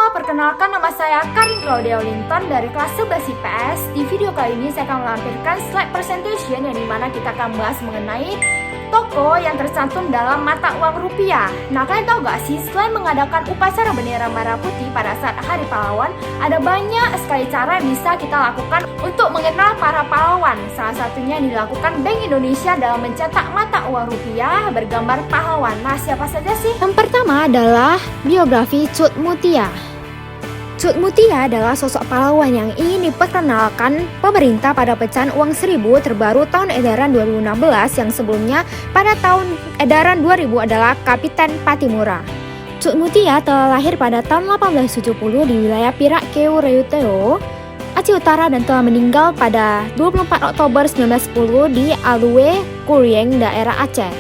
Halo, perkenalkan nama saya Karin Claudia Linton dari kelas 11 IPS. Di video kali ini saya akan melampirkan slide presentation yang dimana kita akan bahas mengenai toko yang tercantum dalam mata uang rupiah. Nah, kalian tahu gak sih, selain mengadakan upacara bendera merah putih pada saat Hari Pahlawan, ada banyak sekali cara yang bisa kita lakukan untuk mengenal para pahlawan. Salah satunya yang dilakukan Bank Indonesia dalam mencetak mata uang rupiah bergambar pahlawan. Nah, siapa saja sih? Yang pertama adalah biografi Cut Mutia. Cut Mutia adalah sosok pahlawan yang ingin diperkenalkan pemerintah pada pecahan uang 1000 terbaru tahun edaran 2016 yang sebelumnya pada tahun edaran 2000 adalah Kapiten Patimura. Cut Mutia telah lahir pada tahun 1870 di wilayah Pirak Keu Reuteo, Aceh Utara dan telah meninggal pada 24 Oktober 1910 di Alue Kurieng, daerah Aceh.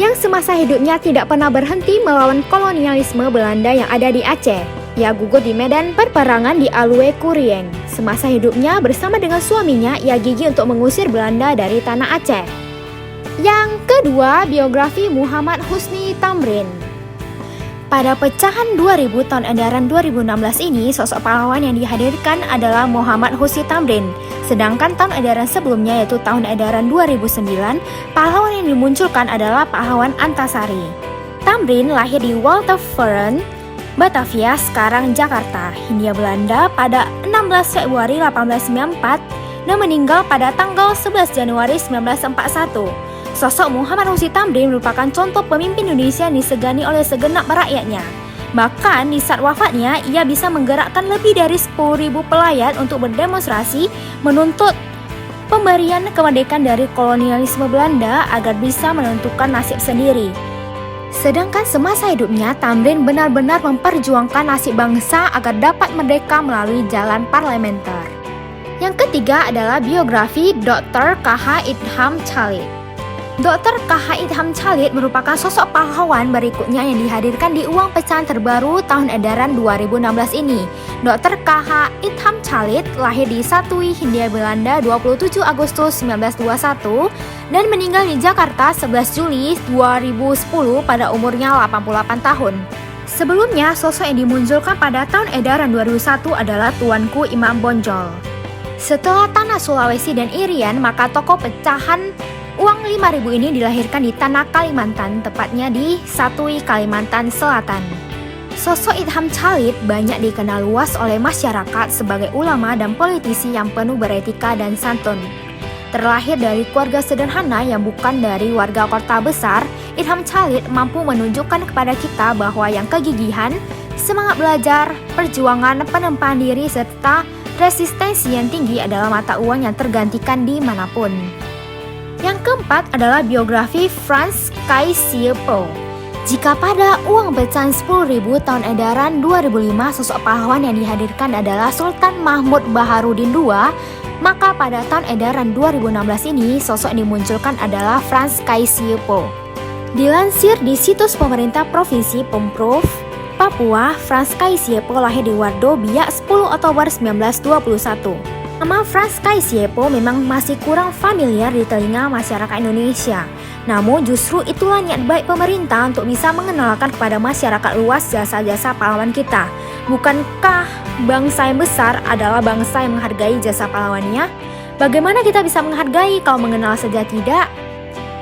Yang semasa hidupnya tidak pernah berhenti melawan kolonialisme Belanda yang ada di Aceh. Ia gugur di medan perperangan di Alue Kurieng. Semasa hidupnya bersama dengan suaminya, ia gigih untuk mengusir Belanda dari tanah Aceh. Yang kedua, biografi Muhammad Husni Tamrin. Pada pecahan 2000 tahun edaran 2016 ini, sosok pahlawan yang dihadirkan adalah Muhammad Husni Tamrin. Sedangkan tahun edaran sebelumnya yaitu tahun edaran 2009, pahlawan yang dimunculkan adalah pahlawan Antasari. Tamrin lahir di Walteren, Batavia, sekarang Jakarta, Hindia Belanda pada 16 Februari 1894 dan meninggal pada tanggal 11 Januari 1941. Sosok Muhammad Husni Tamrin merupakan contoh pemimpin Indonesia yang disegani oleh segenap rakyatnya. Bahkan di saat wafatnya, ia bisa menggerakkan lebih dari 10.000 pelayat untuk berdemonstrasi menuntut pemberian kemerdekaan dari kolonialisme Belanda agar bisa menentukan nasib sendiri. Sedangkan semasa hidupnya, Tamrin benar-benar memperjuangkan nasib bangsa agar dapat merdeka melalui jalan parlementer. Yang ketiga adalah biografi Dr. K.H. Idham Chalid. Dr. K.H. Idham Chalid merupakan sosok pahlawan berikutnya yang dihadirkan di uang pecahan terbaru tahun edaran 2016 ini. Dr. K.H. Idham Chalid lahir di Satui, Hindia Belanda 27 Agustus 1921 dan meninggal di Jakarta 11 Juli 2010 pada umurnya 88 tahun. Sebelumnya, sosok yang dimunculkan pada tahun edaran 2001 adalah Tuanku Imam Bonjol. Setelah tanah Sulawesi dan Irian, maka tokoh pecahan uang 5.000 ini dilahirkan di tanah Kalimantan, tepatnya di Satui, Kalimantan Selatan. Sosok Idham Chalid banyak dikenal luas oleh masyarakat sebagai ulama dan politisi yang penuh beretika dan santun. Terlahir dari keluarga sederhana yang bukan dari warga kota besar, Idham Chalid mampu menunjukkan kepada kita bahwa yang kegigihan, semangat belajar, perjuangan, penempahan diri, serta resistensi yang tinggi adalah mata uang yang tergantikan dimanapun. Yang keempat adalah biografi Franz Kaisiepo. Jika pada uang pecahan 10.000 tahun edaran 2005 sosok pahlawan yang dihadirkan adalah Sultan Mahmud Baharudin II, maka pada tahun edaran 2016 ini sosok yang dimunculkan adalah Franz Kaisiepo. Dilansir di situs pemerintah Provinsi Pemprov Papua, Franz Kaisiepo lahir di Wardo Biak 10 Oktober 1921. Nama Franz Kaisiepo memang masih kurang familiar di telinga masyarakat Indonesia. Namun justru itulah niat baik pemerintah untuk bisa mengenalkan kepada masyarakat luas jasa-jasa pahlawan kita. Bukankah bangsa yang besar adalah bangsa yang menghargai jasa pahlawannya? Bagaimana kita bisa menghargai kalau mengenal saja tidak?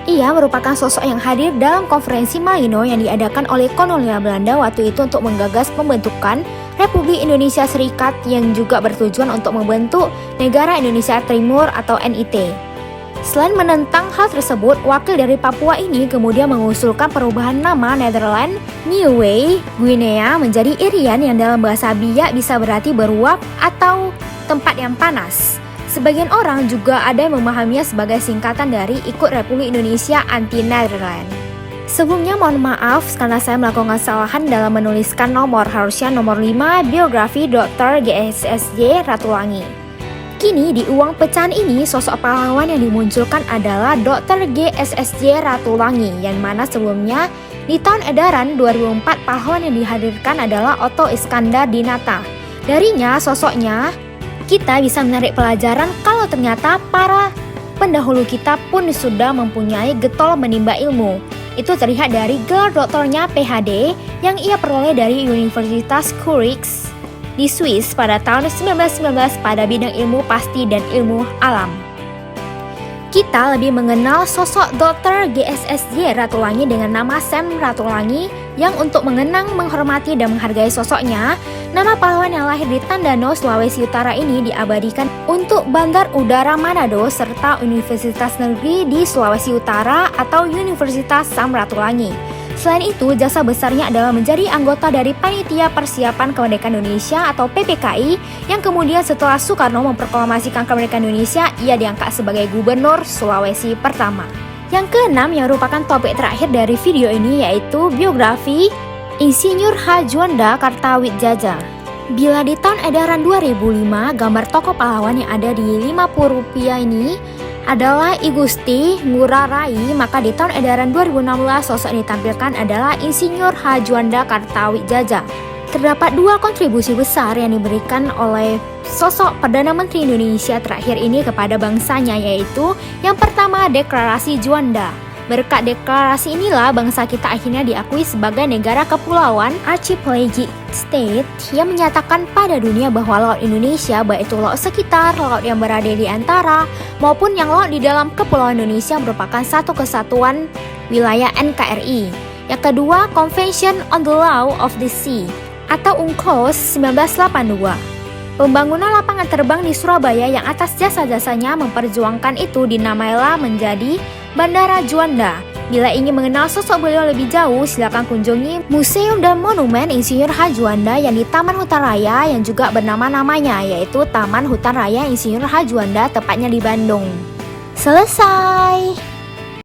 Ia merupakan sosok yang hadir dalam konferensi Malino yang diadakan oleh kolonial Belanda waktu itu untuk menggagas pembentukan Republik Indonesia Serikat yang juga bertujuan untuk membentuk Negara Indonesia Timur atau NIT. Selain menentang hal tersebut, wakil dari Papua ini kemudian mengusulkan perubahan nama Nederland Niue Guinea menjadi Irian yang dalam bahasa Biak bisa berarti beruap atau tempat yang panas. Sebagian orang juga ada yang memahaminya sebagai singkatan dari ikut Republik Indonesia Anti-Nederland. Sebelumnya mohon maaf karena saya melakukan kesalahan dalam menuliskan nomor, harusnya nomor 5 biografi Dr. GSSJ Ratulangi. Kini di uang pecahan ini sosok pahlawan yang dimunculkan adalah Dr. GSSJ Ratulangi, yang mana sebelumnya di tahun edaran 2004 pahlawan yang dihadirkan adalah Otto Iskandar Dinata. Darinya sosoknya kita bisa menarik pelajaran kalau ternyata para pendahulu kita pun sudah mempunyai getol menimba ilmu. Itu terlihat dari gelar doktornya PhD yang ia peroleh dari Universitas Zurich di Swiss pada tahun 1919 pada bidang ilmu pasti dan ilmu alam. Kita lebih mengenal sosok Dr. GSSY Ratulangi dengan nama Sam Ratulangi yang untuk mengenang, menghormati, dan menghargai sosoknya, nama pahlawan yang lahir di Tandano, Sulawesi Utara ini diabadikan untuk Bandar Udara Manado serta Universitas Negeri di Sulawesi Utara atau Universitas Sam Ratulangi. Selain itu, jasa besarnya adalah menjadi anggota dari Panitia Persiapan Kemerdekaan Indonesia atau PPKI yang kemudian setelah Soekarno memproklamasikan kemerdekaan Indonesia, ia diangkat sebagai Gubernur Sulawesi pertama. Yang keenam yang merupakan topik terakhir dari video ini yaitu biografi Insinyur H. Juanda Kartawidjaja. Bila di tahun edaran 2005, gambar tokoh pahlawan yang ada di Rp50 ini adalah I Gusti Ngurah Rai, maka di tahun edaran 2016 sosok yang ditampilkan adalah Insinyur H. Juanda Kartawidjaja. Terdapat dua kontribusi besar yang diberikan oleh sosok Perdana Menteri Indonesia terakhir ini kepada bangsanya, yaitu yang pertama Deklarasi Juanda. Berkat deklarasi inilah bangsa kita akhirnya diakui sebagai negara kepulauan archipelagic state yang menyatakan pada dunia bahwa laut Indonesia, baik itu laut sekitar, laut yang berada di antara, maupun yang laut di dalam kepulauan Indonesia merupakan satu kesatuan wilayah NKRI. Yang kedua, Convention on the Law of the Sea atau UNCLOS 1982. Pembangunan lapangan terbang di Surabaya yang atas jasa-jasanya memperjuangkan itu dinamailah menjadi Bandara Juanda. Bila ingin mengenal sosok beliau lebih jauh, silakan kunjungi Museum dan Monumen Insinyur H. Juanda yang di Taman Hutan Raya yang juga bernama-namanya, yaitu Taman Hutan Raya Insinyur H. Juanda, tepatnya di Bandung. Selesai.